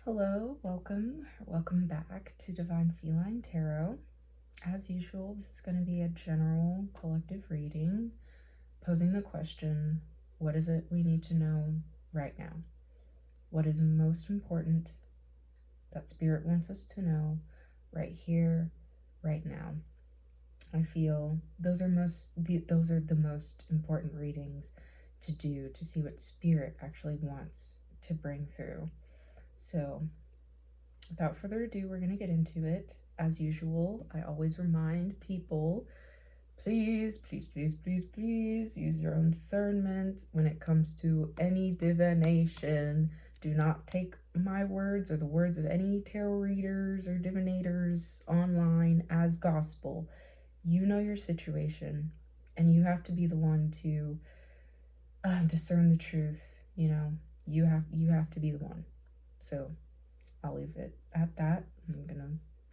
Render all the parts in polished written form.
Hello, welcome back to Divinefelinee Tarot. As usual, this is going to be a general collective reading, posing the question, what is it we need to know right now? What is most important that Spirit wants us to know right here, right now? I feel those are the most important readings to do, to see what Spirit actually wants to bring through. So without further ado, we're going to get into it. As usual, I always remind people, please use your own discernment when it comes to any divination. Do not take my words or the words of any tarot readers or divinators online as gospel. You know your situation, and you have to be the one to discern the truth. You have to be the one. So I'll leave it at that. I'm gonna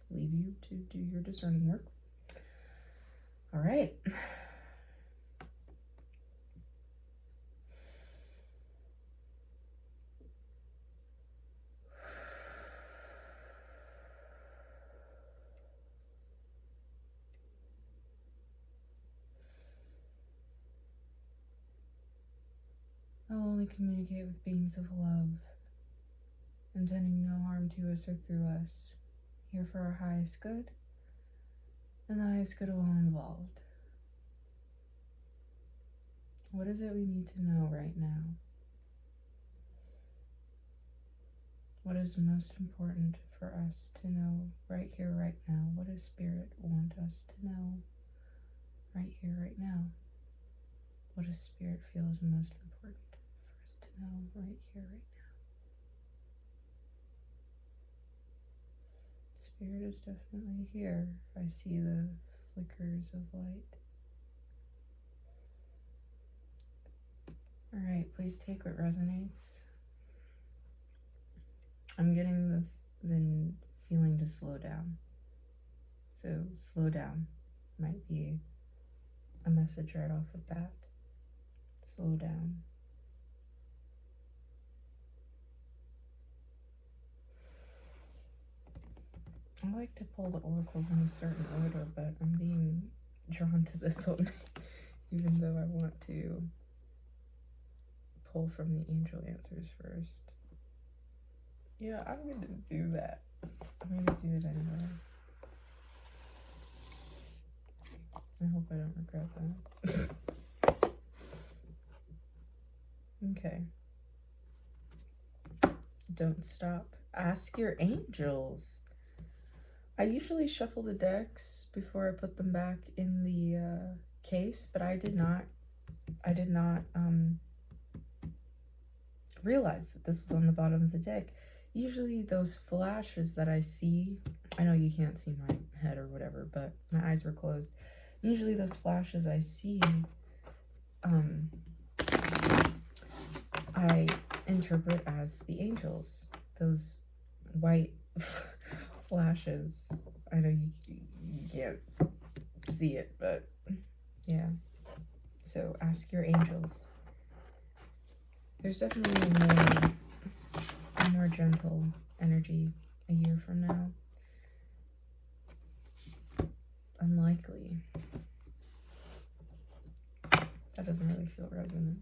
leave you to do your discerning work. All right. I'll only communicate with beings of love, intending no harm to us or through us, here for our highest good and the highest good of all involved. What is it we need to know right now? What is most important for us to know right here, right now? What does Spirit want us to know right here, right now? What does Spirit feel is most important for us to know right here, right now? Spirit is definitely here. I see the flickers of light. Alright, please take what resonates. I'm getting the feeling to slow down. So slow down might be a message right off the bat. Slow down. I like to pull the oracles in a certain order, but I'm being drawn to this one, even though I want to pull from the angel answers first. Yeah, I'm gonna do that. I'm gonna do it anyway. I hope I don't regret that. Okay. Don't stop. Ask your angels. I usually shuffle the decks before I put them back in the case, but I did not realize that this was on the bottom of the deck. Usually those flashes that I see, I know you can't see my head or whatever, but my eyes were closed. Usually those flashes I see, I interpret as the angels. Those white flashes. I know you can't see it, but yeah. So ask your angels. There's definitely a more gentle energy a year from now. Unlikely. That doesn't really feel resonant.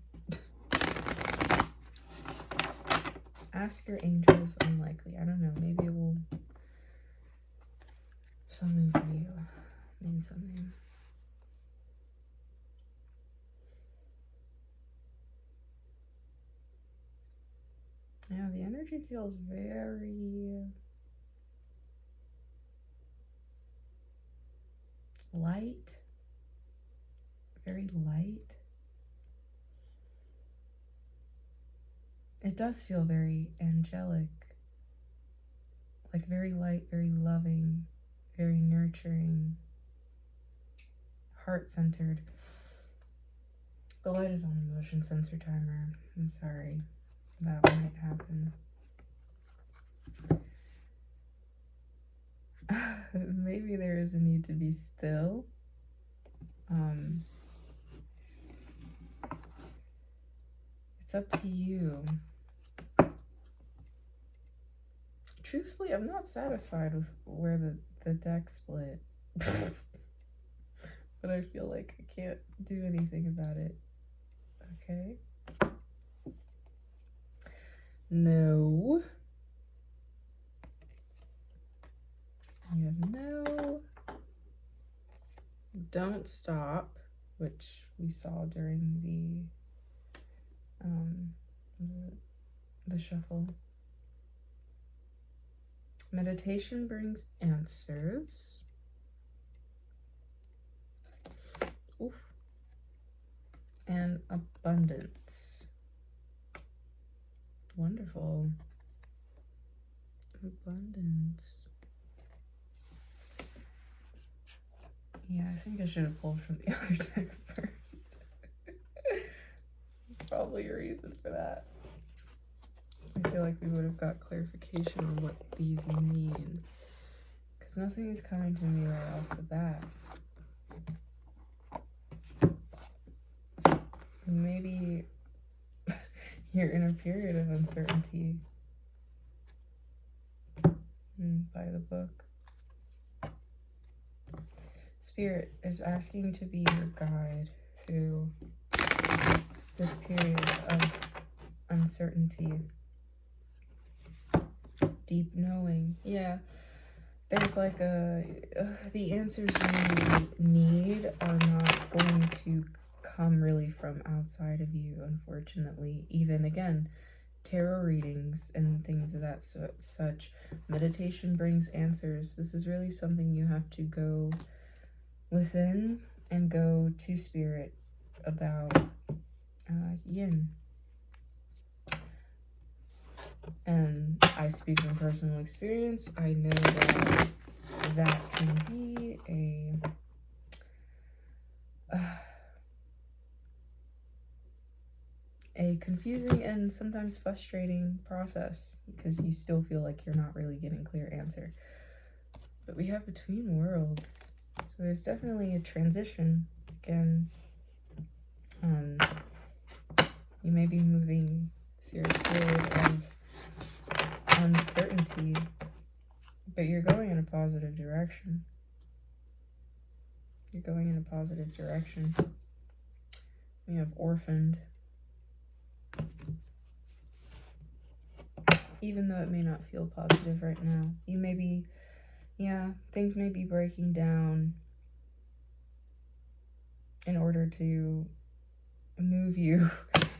Ask your angels, unlikely. I don't know, maybe it will something for you. Mean something. Yeah, the energy feels very light. Very light. It does feel very angelic. Like very light, very loving, very nurturing, heart-centered. The light is on the motion sensor timer. I'm sorry. That might happen. Maybe there is a need to be still. It's up to you. truthfully, I'm not satisfied with where the deck split. But I feel like I can't do anything about it. Okay. No. We have no. Don't stop, which we saw during the shuffle. Meditation brings answers. Oof. And abundance. Wonderful. Abundance. Yeah, I think I should have pulled from the other deck first. There's probably a reason for that. I feel like we would have got clarification on what these mean. Because nothing is coming to me right off the bat. Maybe you're in a period of uncertainty. By the book. Spirit is asking to be your guide through this period of uncertainty. Deep knowing. Yeah. There's like the answers you need are not going to come really from outside of you, unfortunately. Even again, tarot readings and things of that such. Meditation brings answers. This is really something you have to go within and go to spirit about yin. And I speak from personal experience. I know that can be a confusing and sometimes frustrating process because you still feel like you're not really getting clear answer. But we have between worlds, so there's definitely a transition. Again, you may be moving through a period of uncertainty, but you're going in a positive direction. You're going in a positive direction. We have orphaned. Even though it may not feel positive right now, you may be, things may be breaking down in order to move you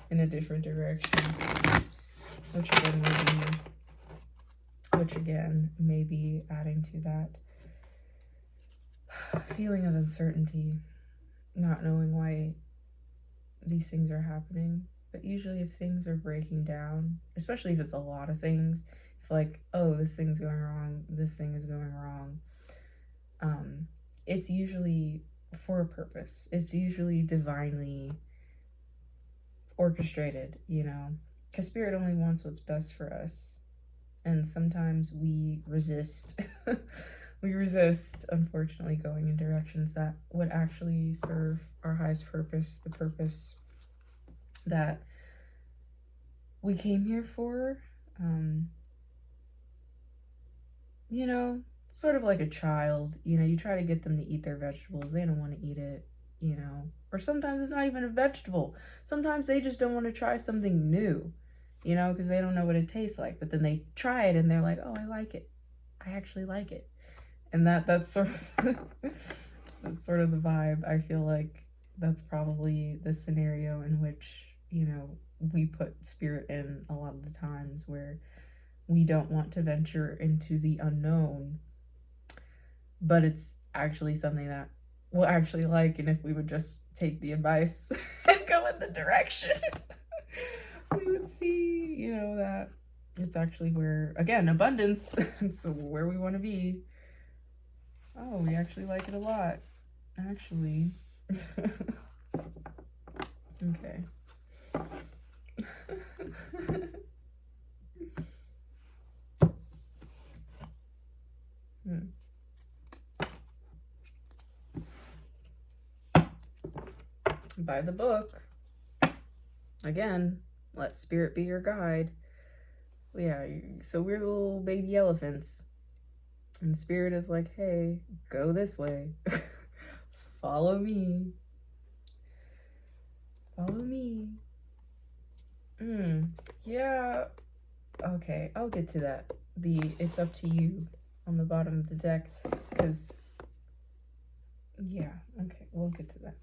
in a different direction, which again may be adding to that feeling of uncertainty, not knowing why these things are happening. But usually if things are breaking down, especially if it's a lot of things, if like, oh, this thing's going wrong, this thing is going wrong, it's usually for a purpose. It's usually divinely orchestrated, because spirit only wants what's best for us. And sometimes we resist. We resist, unfortunately, going in directions that would actually serve our highest purpose, the purpose that we came here for. Sort of like a child, you try to get them to eat their vegetables. They don't want to eat it, or sometimes it's not even a vegetable. Sometimes they just don't want to try something new, because they don't know what it tastes like. But then they try it and they're like, oh, I like it. I actually like it. And that's sort of that's sort of the vibe. I feel like that's probably the scenario in which, we put spirit in a lot of the times, where we don't want to venture into the unknown, but it's actually something that we'll actually like. And if we would just take the advice and go in the direction, we would see, that it's actually where, again, abundance, it's where we want to be. Oh, we actually like it a lot, actually. Okay. By the book. Again, let spirit be your guide. Yeah, so we're little baby elephants. And Spirit is like, hey, go this way. Follow me. Follow me. Yeah. Okay, I'll get to that. It's up to you on the bottom of the deck. Because, yeah, okay, we'll get to that.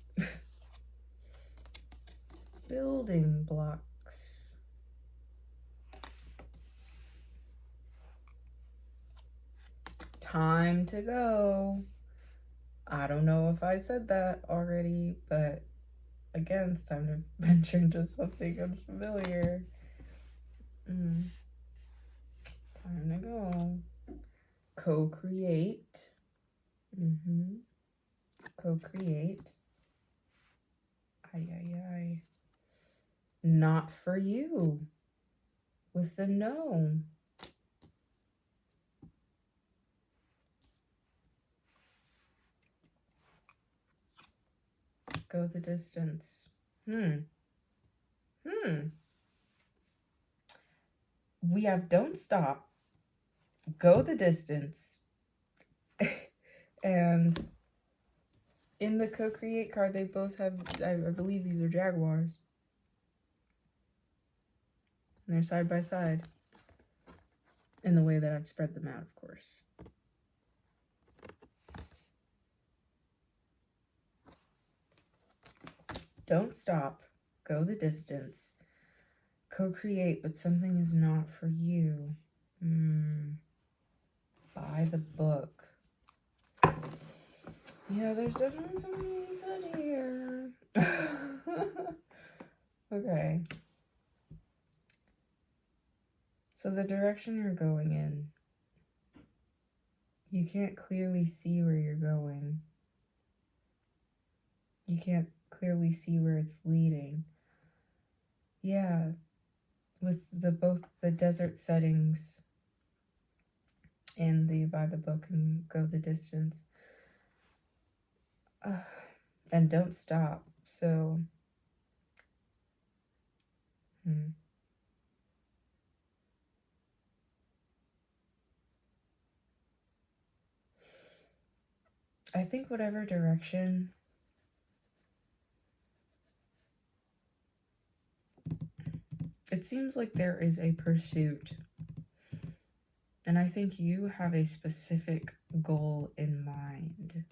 Building blocks. Time to go. I don't know if I said that already, but again, it's time to venture into something unfamiliar. Time to go. Co-create. Co-create. Ay. Not for you. With the no. Go the distance. We have don't stop. Go the distance. And in the co-create card, they both have, I believe these are jaguars. And they're side by side. In the way that I've spread them out, of course. Don't stop. Go the distance. Co-create, but something is not for you. Buy the book. Yeah, there's definitely something said here. Okay. So the direction you're going in, you can't clearly see where you're going. You can't clearly see where it's leading. Yeah, with both the desert settings and the buy the book and go the distance. And don't stop. So, I think whatever direction it seems like there is a pursuit. And I think you have a specific goal in mind.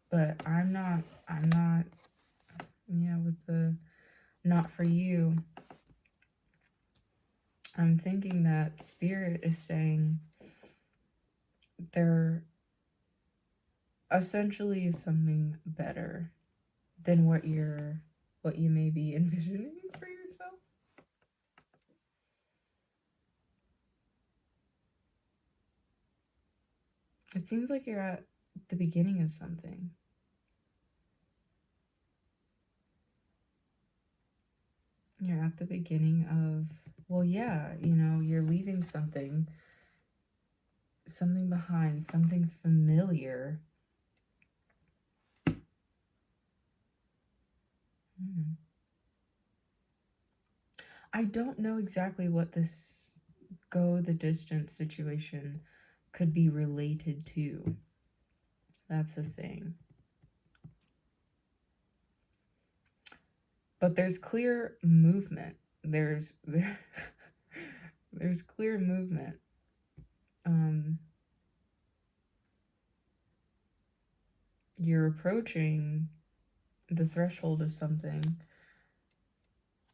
But I'm not, yeah, with the not for you. I'm thinking that Spirit is saying there essentially is something better than what you may be envisioning for yourself. It seems like you're at the beginning of something. You're at the beginning of, well, yeah, you're leaving something behind, something familiar. I don't know exactly what this go the distance situation could be related to. That's the thing. But there's clear movement. There's clear movement. You're approaching the threshold of something.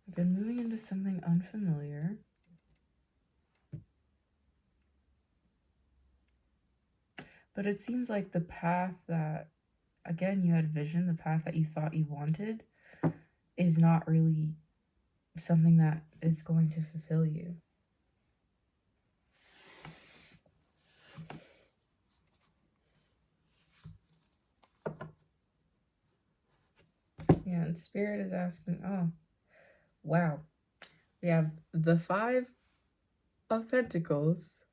I've been moving into something unfamiliar. But it seems like the path that, again, you had vision, the path that you thought you wanted, is not really something that is going to fulfill you. Yeah, and Spirit is asking, oh, wow. We have the 5 of Pentacles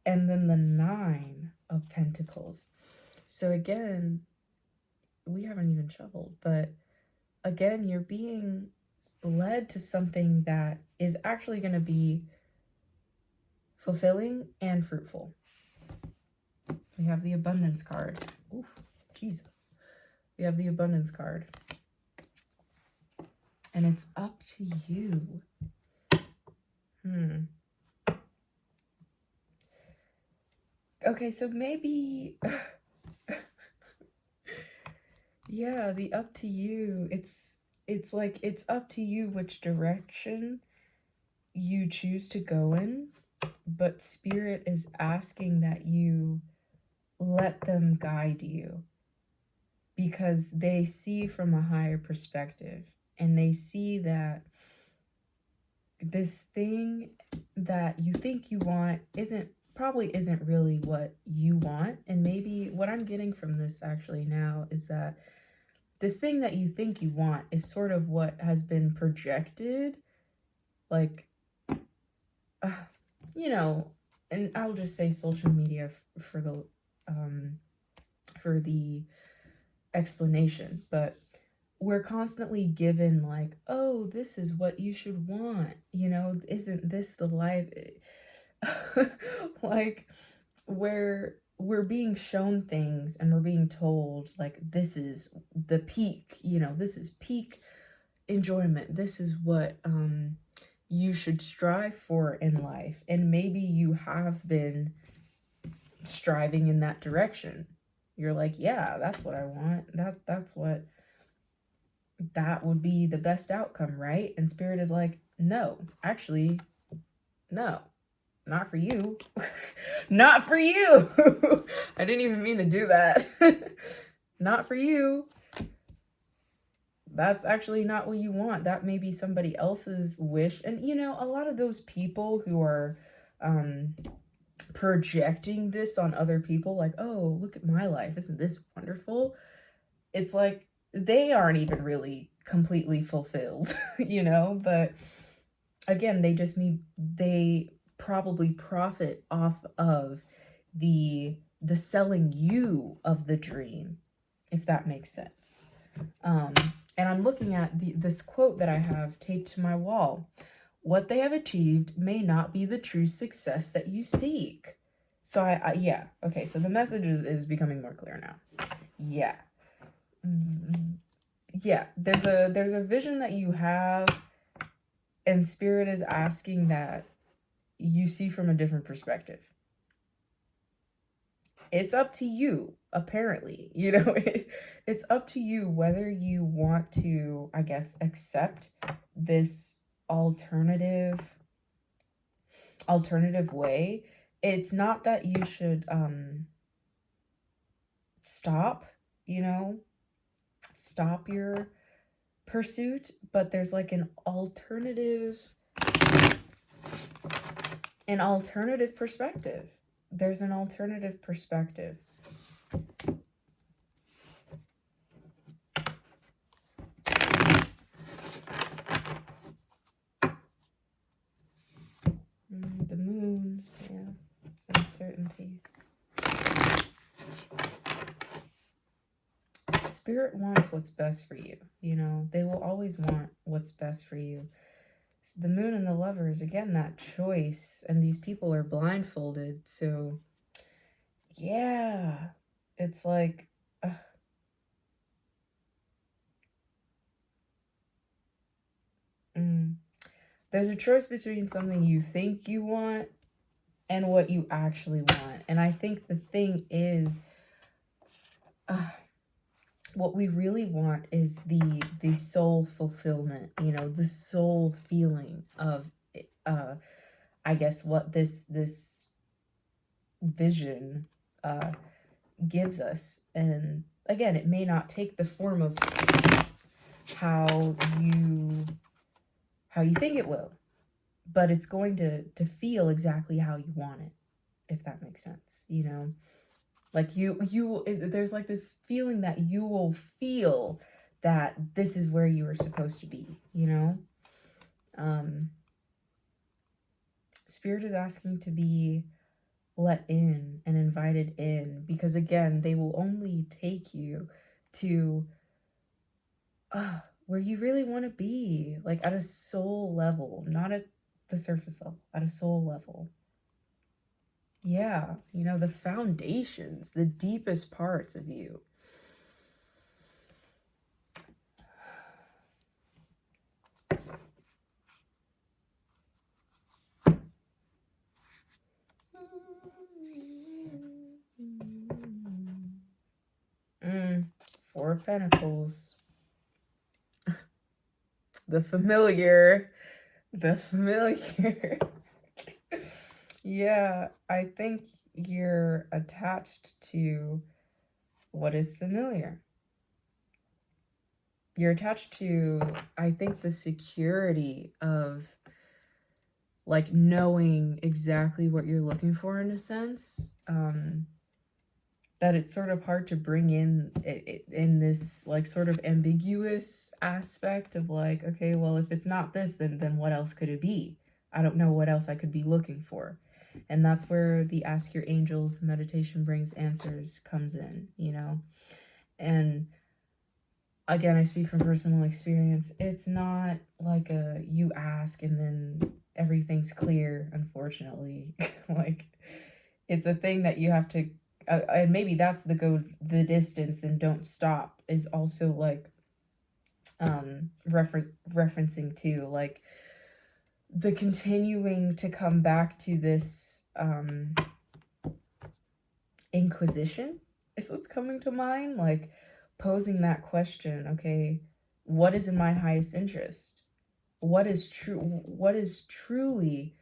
and then the 9 of Pentacles. So again, we haven't even shuffled, but again, you're being led to something that is actually going to be fulfilling and fruitful. We have the abundance card. Oof, Jesus. We have the abundance card. And it's up to you. Okay, so maybe... yeah, the up to you. It's like, it's up to you which direction you choose to go in, but Spirit is asking that you let them guide you, because they see from a higher perspective, and they see that this thing that you think you want probably isn't really what you want. And maybe what I'm getting from this actually now is that this thing that you think you want is sort of what has been projected, like, you know, and I'll just say social media for the explanation, but we're constantly given like, oh, this is what you should want, you know, isn't this the life? Like, where we're being shown things and we're being told like, this is the peak, you know, this is peak enjoyment, this is what you should strive for in life. And maybe you have been striving in that direction. You're like, yeah, that's what I want, that's what, that would be the best outcome, right? And Spirit is like, no, actually, no, not for you. Not for you. I didn't even mean to do that. Not for you. That's actually not what you want. That may be somebody else's wish. And, you know, a lot of those people who are projecting this on other people, like, oh, look at my life, isn't this wonderful? It's like, they aren't even really completely fulfilled, you know? But again, they probably profit off of the selling you of the dream, if that makes sense. And I'm looking at this quote that I have taped to my wall. What they have achieved may not be the true success that you seek. So yeah, okay, so the message is becoming more clear now. Yeah. Yeah, there's a vision that you have, and Spirit is asking that you see from a different perspective. It's up to you, apparently, you know, it's up to you whether you want to, I guess, accept this alternative way. It's not that you should stop, you know, stop your pursuit, but there's like an alternative perspective. There's an alternative perspective. The moon, yeah, uncertainty. Spirit wants what's best for you, you know, they will always want what's best for you. So the moon and the lovers, again, that choice, and these people are blindfolded, so yeah, it's like, there's a choice between something you think you want and what you actually want. And I think the thing is, what we really want is the soul fulfillment, you know, the soul feeling of, I guess, what this vision gives us. And again, it may not take the form of how you think it will, but it's going to feel exactly how you want it, if that makes sense, you know? Like there's like this feeling that you will feel that this is where you were supposed to be, you know? Spirit is asking to be let in and invited in, because again, they will only take you to where you really want to be, like at a soul level, not at the surface level, at a soul level. Yeah, you know, the foundations, the deepest parts of you. Four of Pentacles. The familiar. The familiar. Yeah, I think you're attached to what is familiar. You're attached to, I think, the security of like knowing exactly what you're looking for in a sense. That it's sort of hard to bring in this like sort of ambiguous aspect of like, okay, well, if it's not this, then what else could it be? I don't know what else I could be looking for. And that's where the Ask Your Angels meditation brings answers comes in, you know? And again, I speak from personal experience. It's not like a you ask and then everything's clear, unfortunately. Like, it's a thing that you have to and maybe that's the go the distance and don't stop is also like referencing to like the continuing to come back to this inquisition is what's coming to mind, like posing that question, okay, what is in my highest interest? What is truly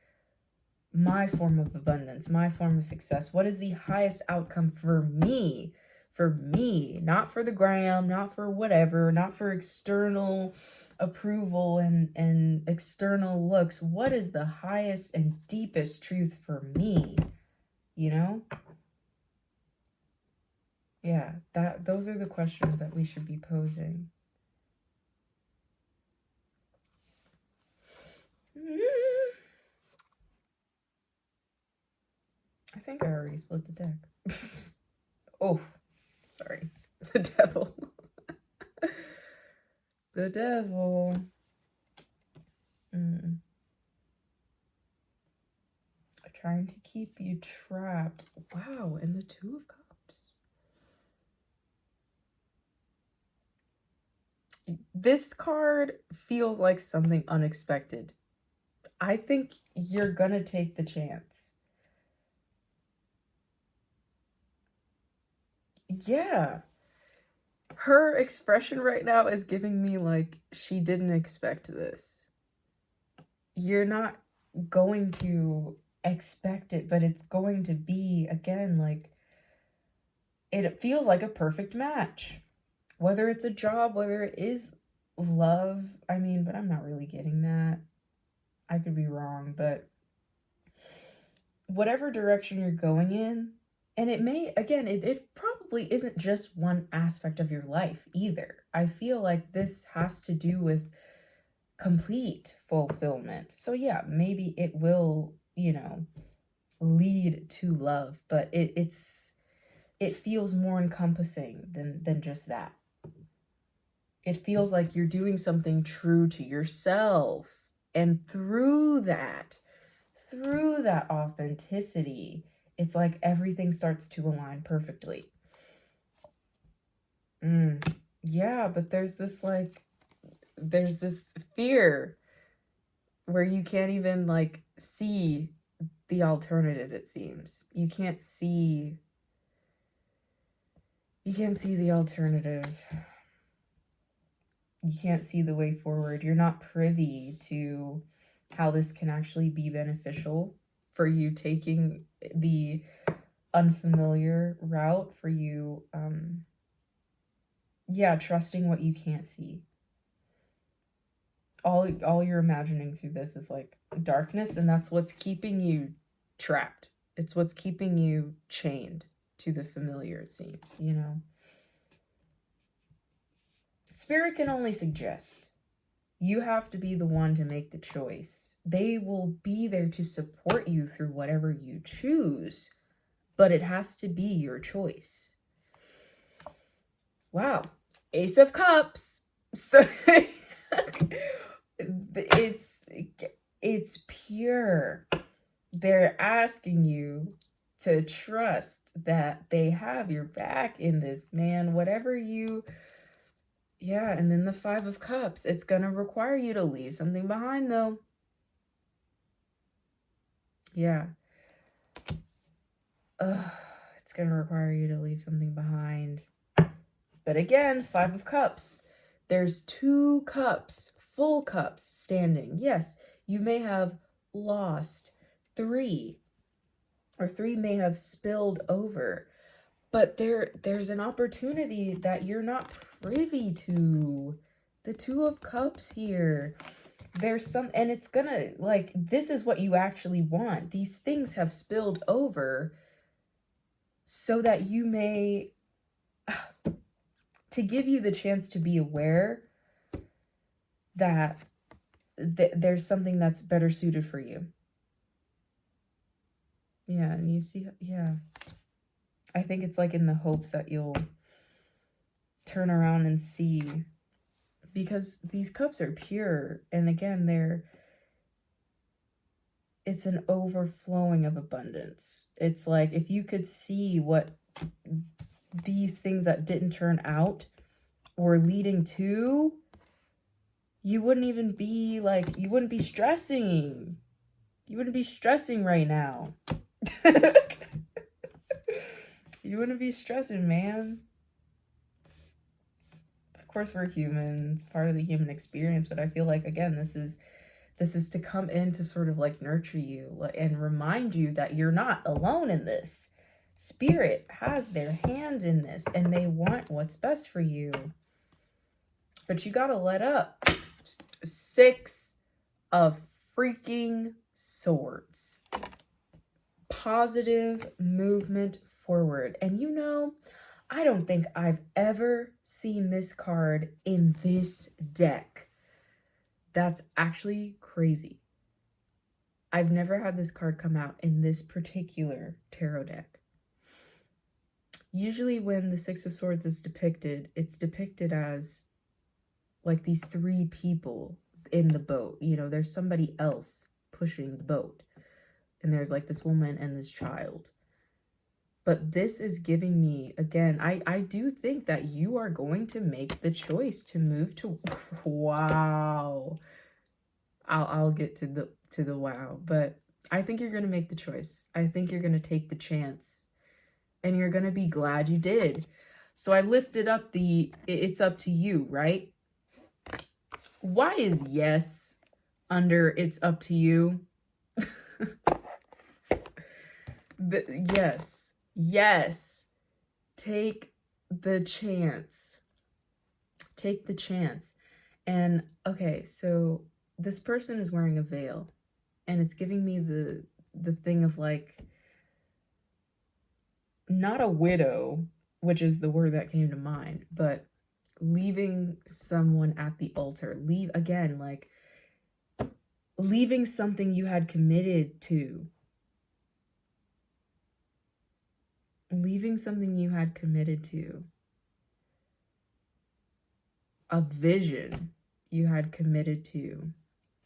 my form of abundance, my form of success? What is the highest outcome for me? For me, not for the gram, not for whatever, not for external approval and external looks. What is the highest and deepest truth for me? You know? Yeah, those are the questions that we should be posing. I think I already split the deck. Oh, sorry. The devil. The devil. Trying to keep you trapped. Wow, and the Two of Cups. This card feels like something unexpected. I think you're gonna take the chance. Yeah. Her expression right now is giving me like she didn't expect this. You're not going to expect it, but it's going to be, again, like, it feels like a perfect match. Whether it's a job, whether it is love, I mean, but I'm not really getting that. I could be wrong, but whatever direction you're going in, and it may, again, it probably isn't just one aspect of your life either. I feel like this has to do with complete fulfillment. So yeah, maybe it will, you know, lead to love, but it feels more encompassing than just that. It feels like you're doing something true to yourself, and through that authenticity, it's like everything starts to align perfectly. Yeah, but there's this fear where you can't even like see the alternative. It seems you can't see the alternative. You can't see the way forward. You're not privy to how this can actually be beneficial for you taking the unfamiliar route, for you trusting what you can't see. All you're imagining through this is like darkness, and that's what's keeping you trapped. It's what's keeping you chained to the familiar, it seems, you know. Spirit can only suggest. You have to be the one to make the choice. They will be there to support you through whatever you choose, but it has to be your choice. Wow. Ace of Cups. So it's pure. They're asking you to trust that they have your back in this, man. Whatever you, yeah. And then the 5 of Cups, it's gonna require you to leave something behind, though. Yeah. It's gonna require you to leave something behind. But again, 5 of Cups. There's 2 cups, full cups standing. Yes, you may have lost 3, or 3 may have spilled over. But there's an opportunity that you're not privy to. The 2 of Cups here. There's some, and it's gonna, like, this is what you actually want. These things have spilled over so that you may, to give you the chance to be aware that there's something that's better suited for you. Yeah, and you see, yeah. I think it's like in the hopes that you'll turn around and see, because these cups are pure, and again, it's an overflowing of abundance. It's like if you could see what these things that didn't turn out were leading to, you wouldn't even be like, you wouldn't be stressing. You wouldn't be stressing right now. You wouldn't be stressing, man. Of course, we're human. It's part of the human experience, but I feel like, again, this is to come in to sort of like nurture you and remind you that you're not alone in this. Spirit has their hand in this, and they want what's best for you. But you gotta let up. 6 of freaking Swords. Positive movement forward. And you know, I don't think I've ever seen this card in this deck. That's actually crazy. I've never had this card come out in this particular tarot deck. Usually when the 6 of Swords is depicted, it's depicted as like these 3 people in the boat. You know, there's somebody else pushing the boat. And there's like this woman and this child. But this is giving me, again, I do think that you are going to make the choice to move to, wow. I'll get to the wow, but I think you're going to make the choice. I think you're going to take the chance, and you're going to be glad you did. So I lifted up the, it's up to you, right? Why is yes under it's up to you? Yes. Take the chance. Take the chance. And okay, so this person is wearing a veil, and it's giving me the thing of like, not a widow, which is the word that came to mind, but leaving someone at the altar. Leaving something you had committed to. Leaving something you had committed to. A vision you had committed to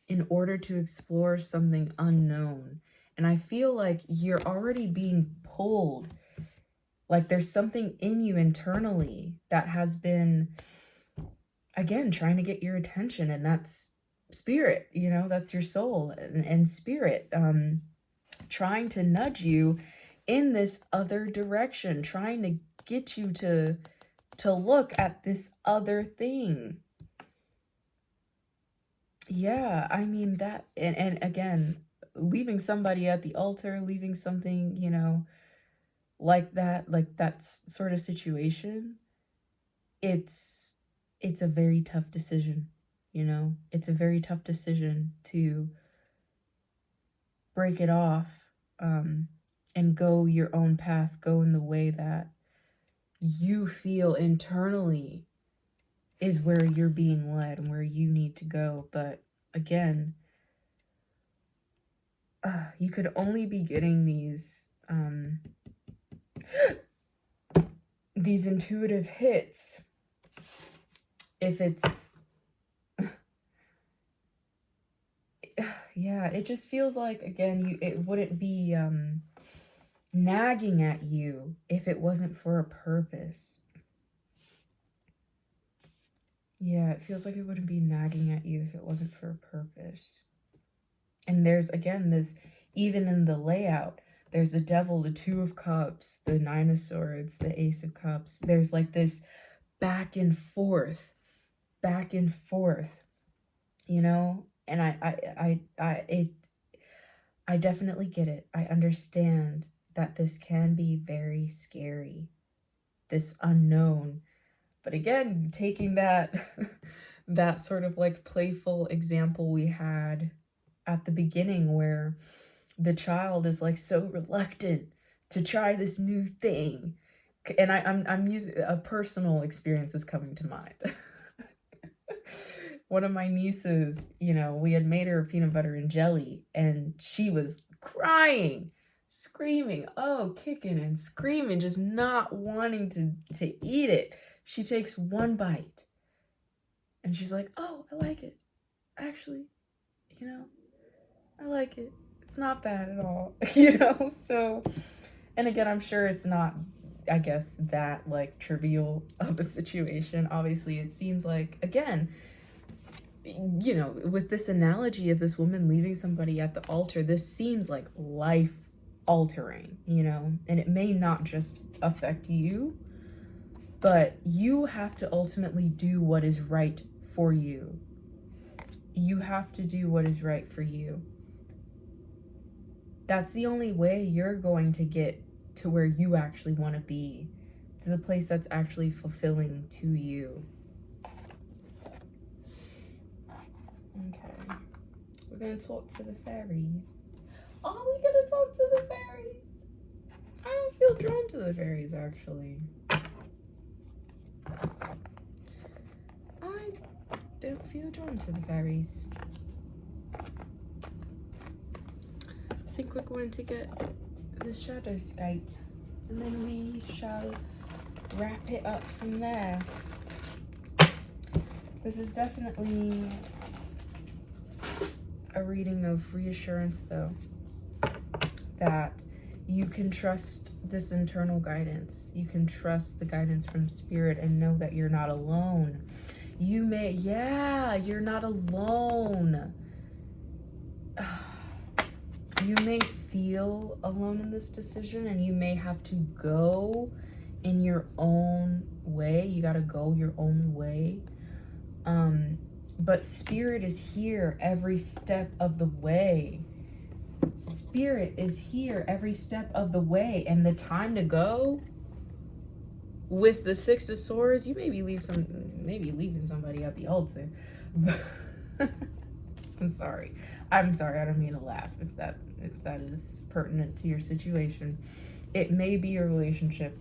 in order to explore something unknown. And I feel like you're already being pulled. Like there's something in you internally that has been, again, trying to get your attention, and that's spirit, you know, that's your soul and spirit, trying to nudge you in this other direction, trying to get you to look at this other thing. Yeah, I mean that, and again, leaving somebody at the altar, leaving something, you know, like that sort of situation, it's a very tough decision, you know? It's a very tough decision to break it off, and go your own path, go in the way that you feel internally is where you're being led and where you need to go. But again, you could only be getting these intuitive hits if it's Yeah, it just feels like, again, it wouldn't be nagging at you if it wasn't for a purpose. Yeah, it feels like it wouldn't be nagging at you if it wasn't for a purpose. And there's, again, this, even in the layout, there's the devil, the 2 of cups, the 9 of swords, the ace of cups. There's like this back and forth, you know? And I definitely get it. I understand that this can be very scary, this unknown. But again, taking that that sort of like playful example we had at the beginning, where the child is like so reluctant to try this new thing, and I'm using a personal experience is coming to mind. One of my nieces, you know, we had made her peanut butter and jelly, and she was crying, screaming, oh, kicking and screaming, just not wanting to eat it. She takes one bite and she's like, oh, I like it. Actually, you know, I like it. It's not bad at all, you know? So, and again, I'm sure it's not, I guess, that like trivial of a situation. Obviously, it seems like, again, you know, with this analogy of this woman leaving somebody at the altar, this seems like life altering, you know, and it may not just affect you, but you have to ultimately do what is right for you. You have to do what is right for you. That's the only way you're going to get to where you actually want to be, to the place that's actually fulfilling to you. Okay, we're gonna talk to the fairies. Are we gonna talk to the fairies? I don't feel drawn to the fairies, actually. I don't feel drawn to the fairies. I think we're going to get the Shadowscape, and then we shall wrap it up from there. This is definitely a reading of reassurance, though, that you can trust this internal guidance. You can trust the guidance from spirit and know that you're not alone. You may, yeah, you're not alone. You may feel alone in this decision, and you may have to go in your own way. You got to go your own way. But spirit is here every step of the way. Spirit is here every step of the way, and the time to go with the 6 of swords, you maybe leaving somebody at the altar. I'm sorry, I don't mean to laugh if that is pertinent to your situation. It may be a relationship.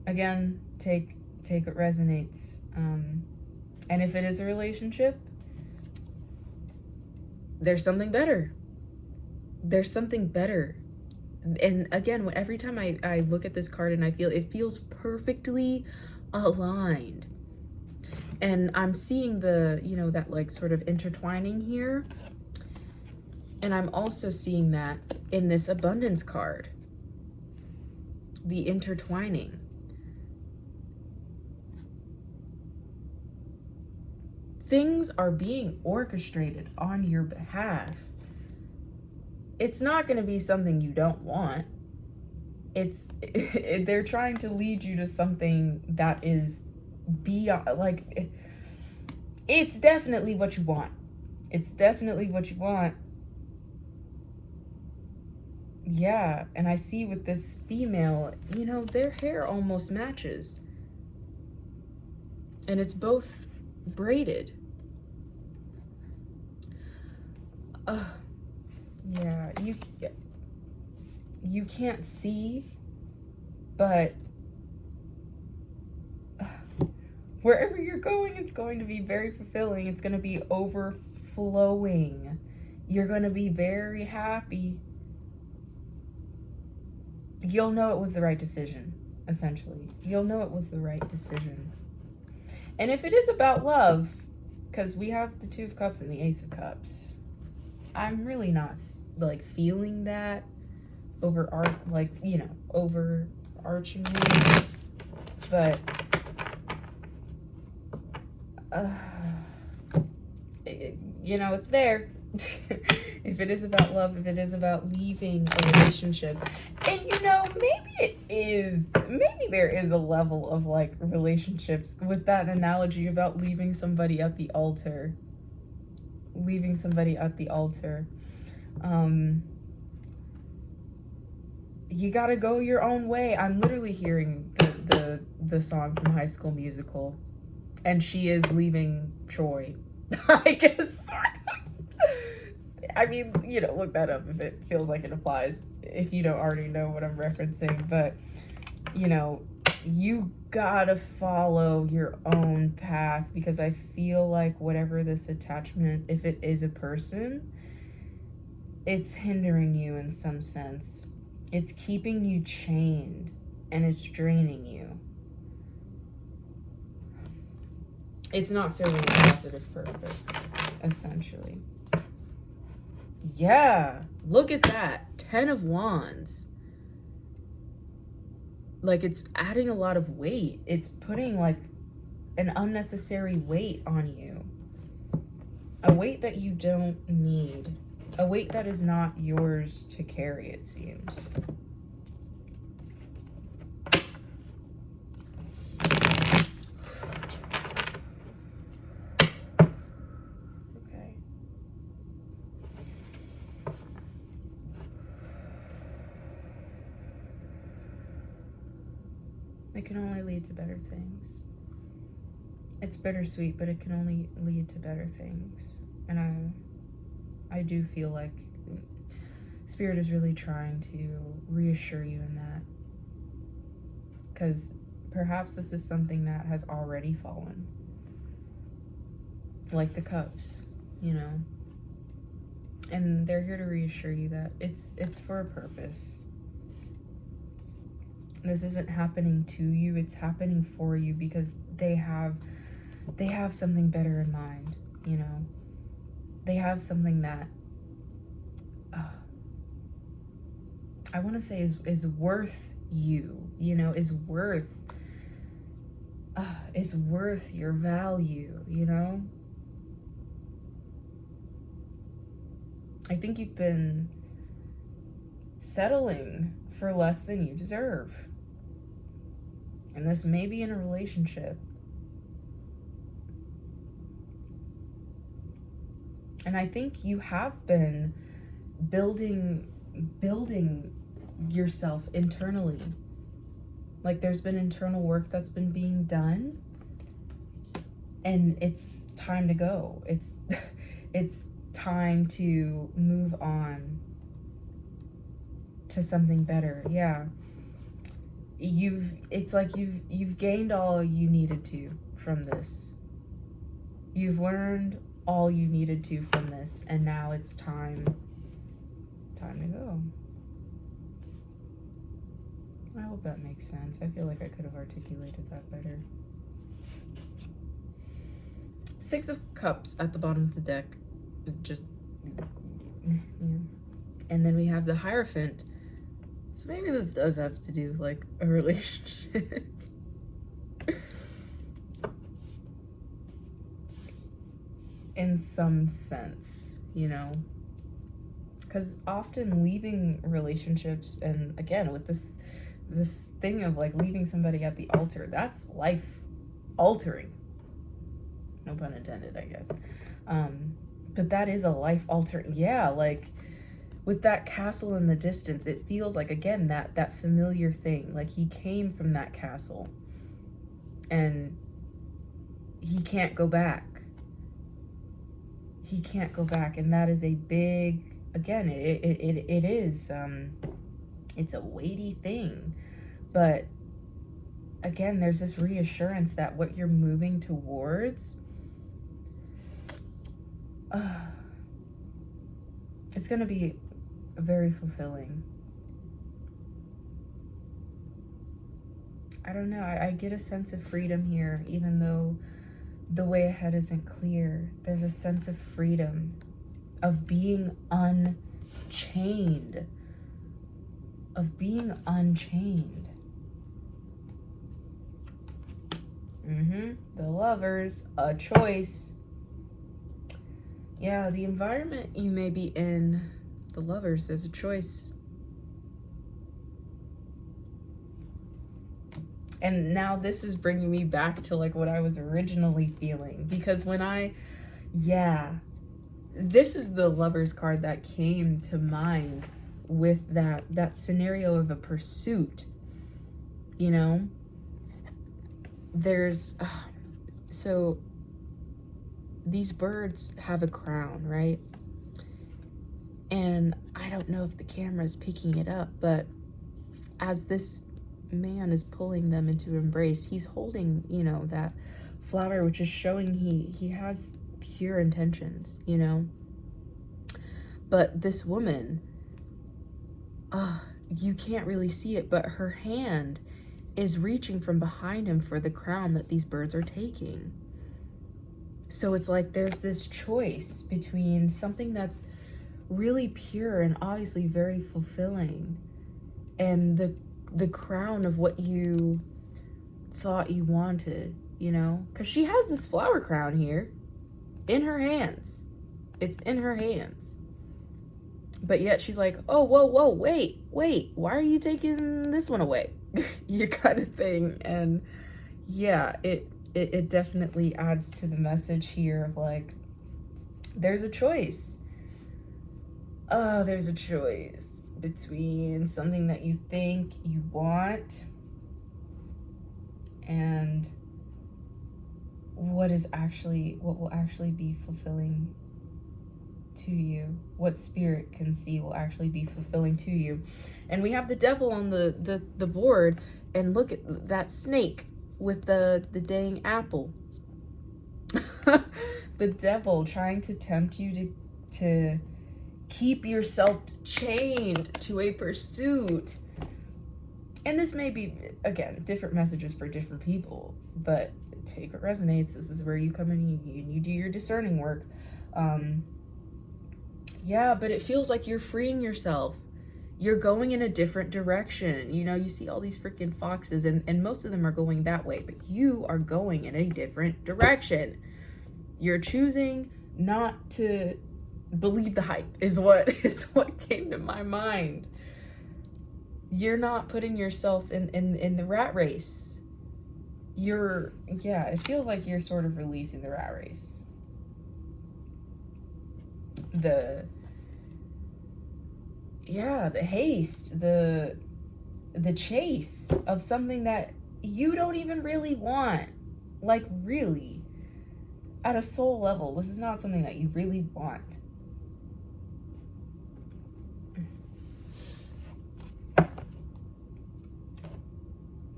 Again, take what resonates. And if it is a relationship, there's something better. There's something better. And again, every time I look at this card and it feels perfectly aligned. And I'm seeing the, you know, that like sort of intertwining here. And I'm also seeing that in this abundance card, the intertwining. Things are being orchestrated on your behalf. It's not going to be something you don't want. They're trying to lead you to something that is beyond, like, it's definitely what you want. It's definitely what you want. Yeah, and I see with this female, you know, their hair almost matches. And it's both braided. Yeah, you can't see, but wherever you're going, it's going to be very fulfilling. It's going to be overflowing. You're going to be very happy. You'll know it was the right decision, essentially. You'll know it was the right decision. And if it is about love, because we have the Two of Cups and the Ace of Cups. I'm really not like feeling that overarchingly, but it's there. If it is about love, if it is about leaving a relationship, and maybe there is a level of like relationships with that analogy about leaving somebody at the altar. You gotta go your own way. I'm literally hearing the song from High School Musical, and she is leaving Troy. I guess. I mean, look that up if it feels like it applies, if you don't already know what I'm referencing. But, you gotta follow your own path, because I feel like whatever this attachment, if it is a person, it's hindering you in some sense. It's keeping you chained, and it's draining you. It's not serving a positive purpose, essentially. Yeah, look at that. 10 of Wands. Like, it's adding a lot of weight. It's putting, like, an unnecessary weight on you. A weight that you don't need. A weight that is not yours to carry, it seems. It can only lead to better things. It's bittersweet, but it can only lead to better things. And I do feel like Spirit is really trying to reassure you in that. Because perhaps this is something that has already fallen. Like the Cups, And they're here to reassure you that it's for a purpose. This isn't happening to you, it's happening for you, because they have something better in mind, They have something that I want to say is worth you, is worth your value, I think you've been settling for less than you deserve. And this may be in a relationship. And I think you have been building yourself internally. Like, there's been internal work that's been being done. And it's time to go. It's time to move on to something better. Yeah. It's like you've gained all you needed to from this. You've learned all you needed to from this, and now it's time to go. I hope that makes sense. I feel like I could have articulated that better. 6 of Cups at the bottom of the deck. Just, yeah. And then we have the Hierophant. So maybe this does have to do with, like, a relationship. In some sense, Because often leaving relationships, and again, with this thing of, like, leaving somebody at the altar, that's life-altering. No pun intended, I guess. But that is a life-altering, yeah, like, with that castle in the distance, it feels like, again, that familiar thing. Like, he came from that castle, and he can't go back. He can't go back, and that is a big, again, it is, it's a weighty thing. But, again, there's this reassurance that what you're moving towards, it's going to be very fulfilling. I don't know. I get a sense of freedom here, even though the way ahead isn't clear. There's a sense of freedom, of being unchained, The Lovers, a choice. Yeah, the environment you may be in, the Lovers, is a choice. And now this is bringing me back to like what I was originally feeling, because when this is the Lovers card that came to mind with that scenario of a pursuit, you know? There's so these birds have a crown, right? And I don't know if the camera's picking it up, but as this man is pulling them into embrace, he's holding, you know, that flower, which is showing he has pure intentions, you know. But this woman, you can't really see it, but her hand is reaching from behind him for the crown that these birds are taking. So it's like there's this choice between something that's really pure and obviously very fulfilling, and the crown of what you thought you wanted, you know? Because she has this flower crown here in her hands. It's in her hands. But yet she's like, oh, whoa, wait, why are you taking this one away? You kind of thing. And yeah, it definitely adds to the message here of like, there's a choice. There's a choice between something that you think you want and what will actually be fulfilling to you. What spirit can see will actually be fulfilling to you. And we have the devil on the board, and look at that snake with the dang apple. The devil trying to tempt you to keep yourself chained to a pursuit. And this may be, again, different messages for different people, but take what resonates. This is where you come in and you do your discerning work. Yeah, but it feels like you're freeing yourself. You're going in a different direction. You know, you see all these freaking foxes, and most of them are going that way, but you are going in a different direction. You're choosing not to believe the hype is what came to my mind. You're not putting yourself in the rat race. It feels like you're sort of releasing the rat race. The haste, the chase of something that you don't even really want. Like, really, at a soul level, this is not something that you really want.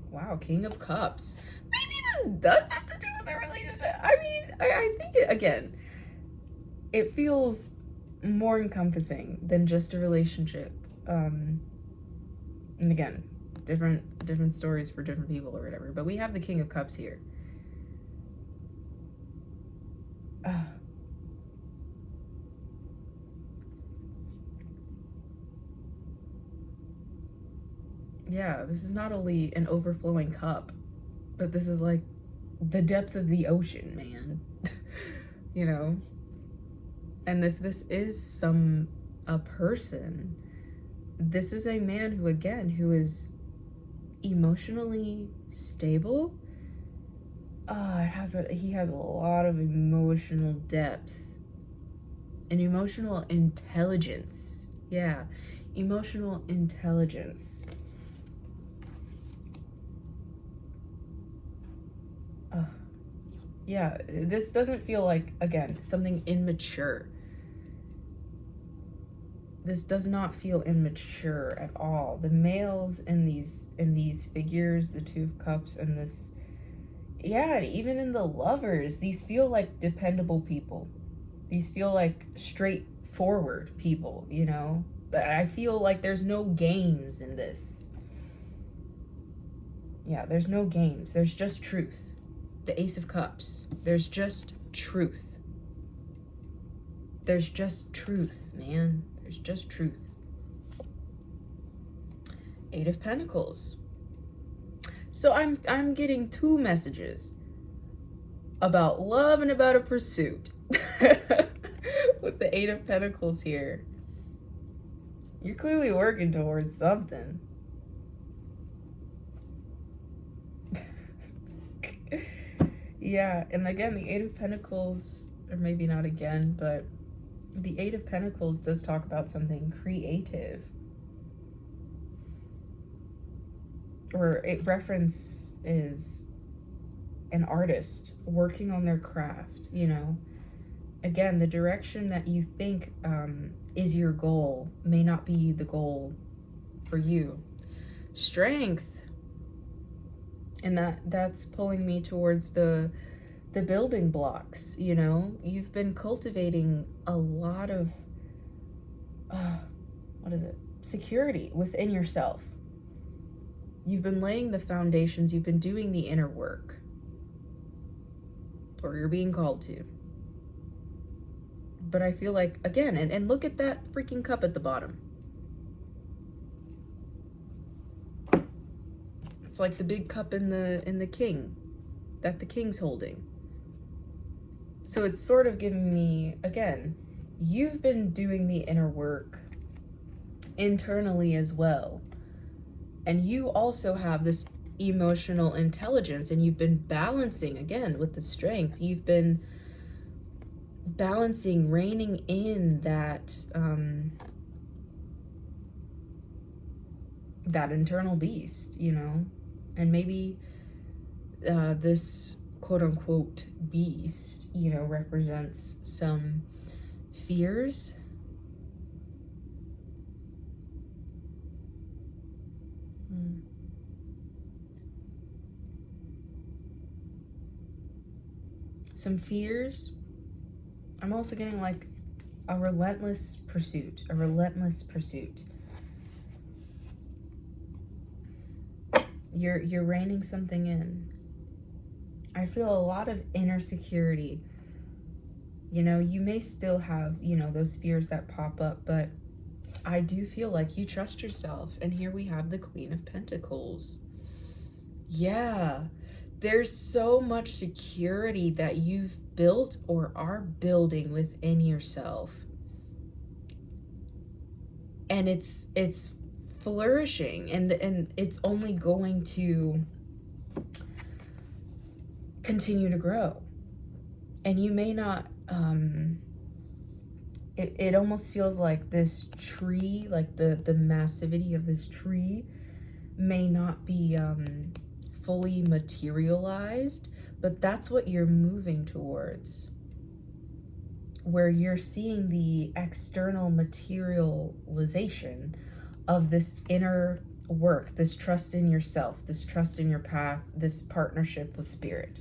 Wow, King of Cups. Maybe this does have to do with a relationship. I mean, I think it feels more encompassing than just a relationship. And again, different stories for different people or whatever. But we have the King of Cups here. Yeah, this is not only an overflowing cup, but this is like the depth of the ocean, man. You know? And if this is a person, this is a man who is emotionally stable. He has a lot of emotional depth and emotional intelligence. Yeah, emotional intelligence. Yeah, this doesn't feel like, again, something immature. This does not feel immature at all. The males in these figures, the Two of Cups and this, yeah, even in the Lovers, these feel like dependable people. These feel like straightforward people, you know? I feel like there's no games in this. Yeah, there's no games. There's just truth. the Ace of Cups. There's just truth. There's just truth, man. There's just truth. Eight of Pentacles. So I'm getting two messages about love and about a pursuit. With the Eight of Pentacles here. You're clearly working towards something. Yeah, and again, the Eight of Pentacles, or maybe not again, but the Eight of Pentacles does talk about something creative. Or it references an artist working on their craft, you know. Again, the direction that you think is your goal may not be the goal for you. Strength. And that's pulling me towards the building blocks, you know. You've been cultivating a lot of, security within yourself. You've been laying the foundations, you've been doing the inner work. Or you're being called to. But I feel like, again, and look at that freaking cup at the bottom. It's like the big cup in the king, that the king's holding. So it's sort of giving me, again, you've been doing the inner work internally as well. And you also have this emotional intelligence, and you've been balancing, again, with the strength. You've been balancing, reining in that that internal beast, you know. And maybe this quote-unquote beast, you know, represents some fears. Some fears. I'm also getting like a relentless pursuit, a relentless pursuit. You're reining something in. I feel a lot of inner security. You know, you may still have, you know, those fears that pop up, but I do feel like you trust yourself. And here we have the Queen of Pentacles. Yeah, there's so much security that you've built or are building within yourself. And it's flourishing, and it's only going to continue to grow. And you may not, it almost feels like this tree, like the massivity of this tree may not be fully materialized, but that's what you're moving towards, where you're seeing the external materialization of this inner work, this trust in yourself, this trust in your path, this partnership with spirit.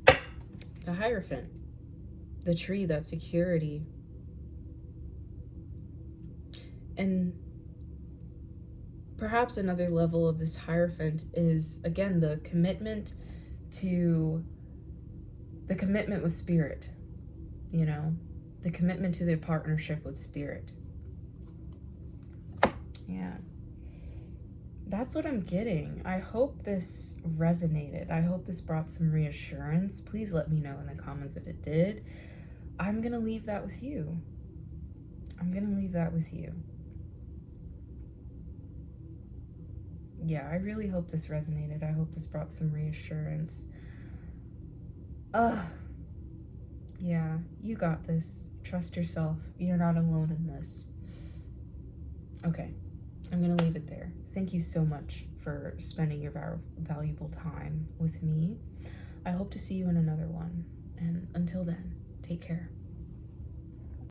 The Hierophant, the tree, that security. And perhaps another level of this Hierophant is, again, the commitment with spirit, you know, the commitment to the partnership with spirit. Yeah. That's what I'm getting. I hope this resonated. I hope this brought some reassurance. Please let me know in the comments if it did. I'm going to leave that with you. Yeah, I really hope this resonated. I hope this brought some reassurance. Yeah, you got this. Trust yourself. You're not alone in this. Okay, I'm gonna leave it there. Thank you so much for spending your valuable time with me. I hope to see you in another one. And until then, take care.